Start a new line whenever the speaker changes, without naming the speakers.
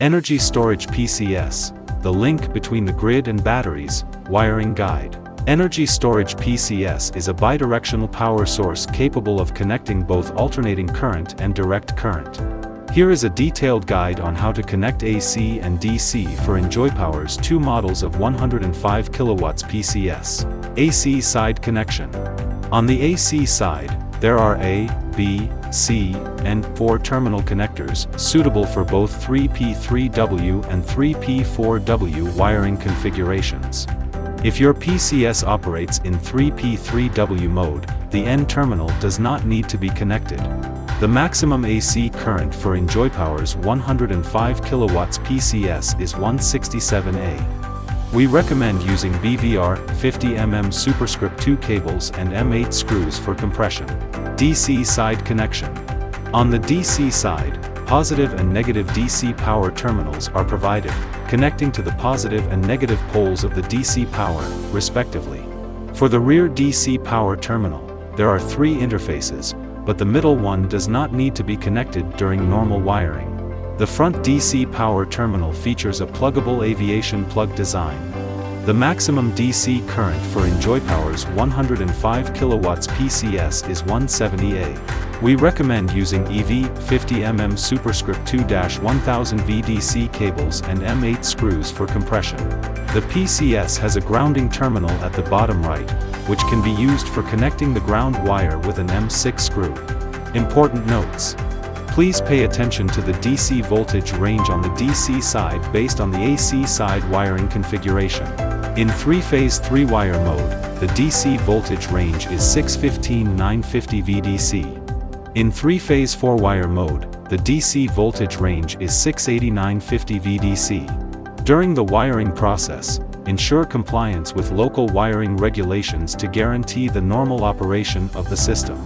Energy Storage PCS, the link between the grid and batteries, wiring guide. Energy Storage PCS is a bidirectional power source capable of connecting both alternating current and direct current. Here is a detailed guide on how to connect AC and DC for Enjoypowers 2 models of 105 kW PCS. AC side connection. On the AC side, there are A, B, C, and 4 terminal connectors, suitable for both 3P3W and 3P4W wiring configurations. If your PCS operates in 3P3W mode, the N terminal does not need to be connected. The maximum AC current for Enjoypowers 105 kW PCS is 167A. We recommend using BVR 50mm superscript 2 cables and M8 screws for compression. DC side connection. On the DC side, positive and negative DC power terminals are provided, connecting to the positive and negative poles of the DC power, respectively. For the rear DC power terminal, there are 3 interfaces, but the middle one does not need to be connected during normal wiring. The front DC power terminal features a pluggable aviation plug design. The maximum DC current for Enjoypowers 105 kW PCS is 170A. We recommend using EV 50mm superscript 2-1000 VDC cables and M8 screws for compression. The PCS has a grounding terminal at the bottom right, which can be used for connecting the ground wire with an M6 screw. Important notes. Please pay attention to the DC voltage range on the DC side based on the AC side wiring configuration. In 3-phase 3-wire mode, the DC voltage range is 615-950 VDC. In 3-phase 4-wire mode, the DC voltage range is 680-950 VDC. During the wiring process, ensure compliance with local wiring regulations to guarantee the normal operation of the system.